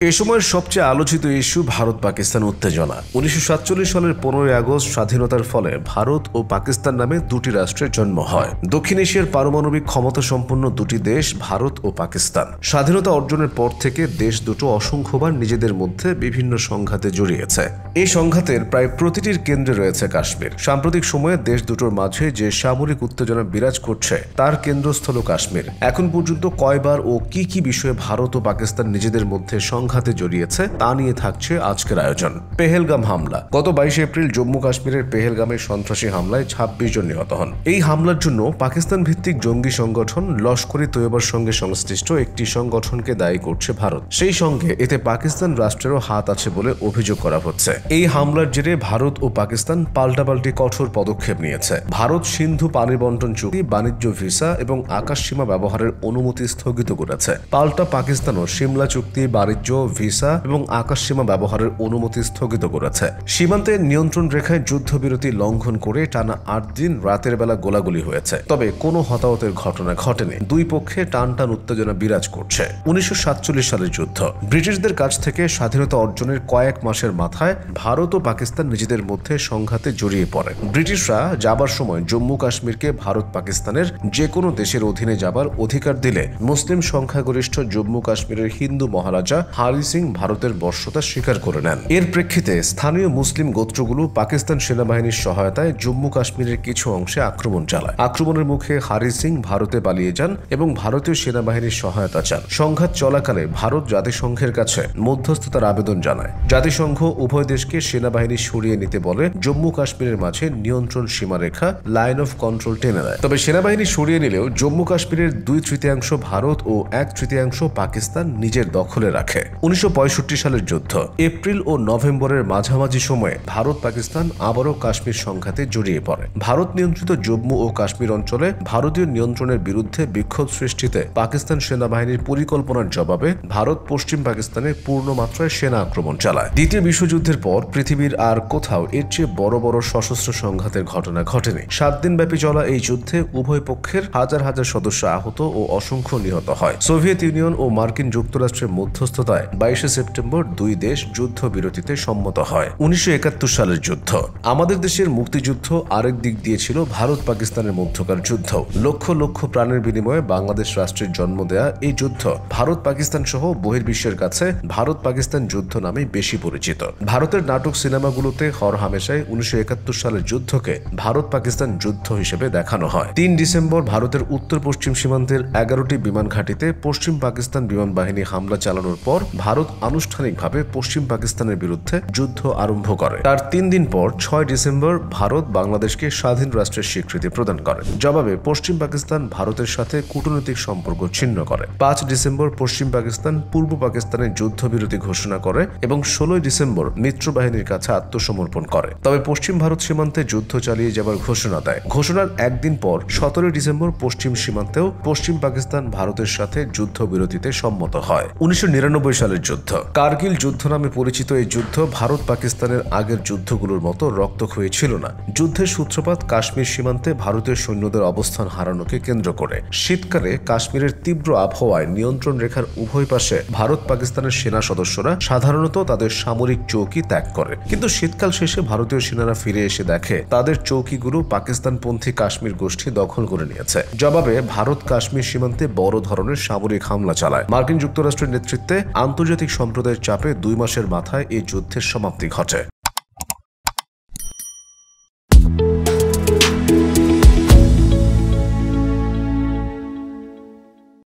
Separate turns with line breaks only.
এ সময়ের সবচেয়ে আলোচিত ইস্যু ভারত পাকিস্তান উত্তেজনা। 1947 সালের 15 আগস্ট স্বাধীনতার ফলে ভারত ও পাকিস্তান নামে দুটি রাষ্ট্রের জন্ম হয়। দক্ষিণ এশিয়ার পারমাণবিক ক্ষমতা সম্পন্ন দুটি দেশ ভারত ও পাকিস্তান। স্বাধীনতা অর্জনের পর থেকে দেশ দুটো অসংখ্যবার নিজেদের মধ্যে বিভিন্ন সংঘাতে জড়িয়েছে। এই সংঘাতের প্রায় প্রতিটির কেন্দ্রে রয়েছে কাশ্মীর। সাম্প্রতিক সময়ে দেশ দুটোর মাঝে যে সামরিক উত্তেজনা বিরাজ করছে তার কেন্দ্রস্থল কাশ্মীর। এখন পর্যন্ত কয়বার ও কি কি বিষয়ে ভারত ও পাকিস্তান নিজেদের মধ্যে সংঘাতে জড়িয়েছে তা নিয়ে থাকছে আজকের আয়োজন। পেহেলগাম হামলা। গত 22 এপ্রিল জম্মু কাশ্মীরের পেহেলগামে সন্ত্রাসী হামলায় 26 জন নিহত হন। এই হামলার জন্য পাকিস্তান ভিত্তিক জঙ্গি সংগঠন লস্কর-ই তৈয়বার সঙ্গে সংশ্লিষ্ট একটি সংগঠনকে দায়ী করছে ভারত। সেই সঙ্গে এতে পাকিস্তান রাষ্ট্রেরও হাত আছে বলে অভিযোগ করা হচ্ছে। এই হামলার জেরে ভারত ও পাকিস্তান পাল্টাপাল্টি কঠোর পদক্ষেপ নিয়েছে। ভারত সিন্ধু পানি বন্টন চুক্তি, বাণিজ্য ভিসা এবং আকাশসীমা ব্যবহারের অনুমতি স্থগিত করেছে। পাল্টা পাকিস্তানও সিমলা চুক্তি, বাণিজ্য ভিসা এবং আকাশসীমা ব্যবহারের অনুমতি স্থগিত করেছে। সীমান্তে নিয়ন্ত্রণ রেখায় যুদ্ধবিরতি লঙ্ঘন করে টানা 8 দিন রাতের বেলা গোলাগুলি হয়েছে। তবে কোনো হতাহতের ঘটনা ঘটেনি। দুই পক্ষে টানটান উত্তেজনা বিরাজ করছে। 1947 সালের যুদ্ধ। ব্রিটিশদের কাছ থেকে স্বাধীনতা অর্জনের কয়েক মাসের মাথায় ভারত ও পাকিস্তান নিজেদের মধ্যে সংঘাতে জড়িয়ে পড়ে। ব্রিটিশরা যাবার সময় জম্মু কাশ্মীরকে ভারত পাকিস্তানের যে কোনো দেশের অধীনে যাবার অধিকার দিলে মুসলিম সংখ্যাগরিষ্ঠ জম্মু কাশ্মীরের হিন্দু মহারাজা হারি সিং ভারতের বর্ষতা স্বীকার করে নেন। এর প্রেক্ষিতে স্থানীয় মুসলিম গোত্রগুলো পাকিস্তান সেনাবাহিনীর সহায়তায় জম্মু কাশ্মীরের কিছু অংশে আক্রমণ চালায়। আক্রমণের মুখে হারি সিং ভারতে পালিয়ে যান এবং ভারতীয় সেনাবাহিনীর সহায়তা চান। সংঘাত চলাকালে ভারত জাতিসংঘের কাছে মধ্যস্থতার আবেদন জানায়। জাতিসংঘ উভয় দেশকে সেনাবাহিনী সরিয়ে নিতে বলে জম্মু কাশ্মীরের মাঝে নিয়ন্ত্রণ সীমারেখা লাইন অফ কন্ট্রোল টেনে দেয়। তবে সেনাবাহিনী সরিয়ে নিলেও জম্মু কাশ্মীরের 2/3 ভারত ও 1/3 পাকিস্তান নিজের দখলে রাখে। 1965 সালের যুদ্ধ। এপ্রিল ও নভেম্বরের মাঝামাঝি সময়ে ভারত পাকিস্তান আবারও কাশ্মীর সংঘাতে জড়িয়ে পড়ে। ভারত নিয়ন্ত্রিত জম্মু ও কাশ্মীর অঞ্চলে ভারতীয় নিয়ন্ত্রণের বিরুদ্ধে বিক্ষোভ সৃষ্টিতে পাকিস্তান সেনাবাহিনীর পরিকল্পনার জবাবে ভারত পশ্চিম পাকিস্তানে পূর্ণমাত্রায় সেনা আক্রমণ চালায়। দ্বিতীয় বিশ্বযুদ্ধের পর পৃথিবীর আর কোথাও এর চেয়ে বড় বড় সশস্ত্র সংঘাতের ঘটনা ঘটেনি। 7 দিন ব্যাপী চলা এই যুদ্ধে উভয় পক্ষের হাজার হাজার সদস্য আহত ও অসংখ্য নিহত হয়। সোভিয়েত ইউনিয়ন ও মার্কিন যুক্তরাষ্ট্রের মধ্যস্থতায় 22 সেপ্টেম্বর দুই দেশ যুদ্ধবিরতিতে সম্মত হয়। 1971 সালের যুদ্ধ। আমাদের দেশের মুক্তিযুদ্ধ আরেক দিক দিয়ে ছিল ভারত পাকিস্তানের মধ্যকার যুদ্ধ। লক্ষ লক্ষ প্রাণের বিনিময়ে বাংলাদেশ রাষ্ট্রের জন্ম দেয়া এই যুদ্ধ ভারত পাকিস্তান সহ বহির্বিশ্বের কাছে ভারত পাকিস্তান যুদ্ধ নামে বেশি পরিচিত। ভারতের নাটক সিনেমাগুলোতে হরহামেশাই 1971 সালের যুদ্ধকে ভারত পাকিস্তান যুদ্ধ হিসেবে দেখানো হয়। 3 ডিসেম্বর ভারতের উত্তর পশ্চিম সীমান্তের 11টি বিমান ঘাঁটিতে পশ্চিম পাকিস্তান বিমান বাহিনী হামলা চালানোর পর ভারত আনুষ্ঠানিকভাবে পশ্চিম পাকিস্তানের বিরুদ্ধে যুদ্ধ আরম্ভ করে। তার 3 দিন পর 6 ডিসেম্বর ভারত বাংলাদেশকে স্বাধীন রাষ্ট্রের স্বীকৃতি প্রদান করে। জবাবে পশ্চিম পাকিস্তান ভারতের সাথে কূটনৈতিক সম্পর্ক ছিন্ন করে। 5 ডিসেম্বর পশ্চিম পাকিস্তান পূর্ব পাকিস্তানের যুদ্ধবিরতি ঘোষণা করে এবং 16 ডিসেম্বর মিত্র বাহিনীর কাছে আত্মসমর্পণ করে। তবে পশ্চিম ভারত সীমান্তে যুদ্ধ চালিয়ে যাবার ঘোষণা দেয়। ঘোষণার একদিন পর 17 ডিসেম্বর পশ্চিম সীমান্তেও পশ্চিম পাকিস্তান ভারতের সাথে যুদ্ধবিরতিতে সম্মত হয়। 1999 সালের যুদ্ধ। কার্গিল যুদ্ধ নামে পরিচিত এই যুদ্ধ ভারত পাকিস্তানের আগের যুদ্ধগুলোর মতো রক্তক্ষয়ী ছিল না। যুদ্ধের সূত্রপাত কাশ্মীর সীমান্তে ভারতীয় সৈন্যদের অবস্থান হারানোকে কেন্দ্র করে। শীতকালে কাশ্মীরের তীব্র আবহাওয়ায় নিয়ন্ত্রণ রেখার উভয় পাশে ভারত পাকিস্তানের সেনা সদস্যরা সাধারণত তাদের সামরিক চৌকি ত্যাগ করে। কিন্তু শীতকাল শেষে ভারতীয় সেনারা ফিরে এসে দেখে তাদের চৌকিগুলো পাকিস্তানপন্থী কাশ্মীর গোষ্ঠী দখল করে নিয়েছে। জবাবে ভারত কাশ্মীর সীমান্তে বড় ধরনের সামরিক হামলা চালায়। মার্কিন যুক্তরাষ্ট্রের নেতৃত্বে আন্তর্জাতিক সম্প্রদায়ের চাপে 2 মাসের মাথায় এই যুদ্ধের সমাপ্তি ঘটে।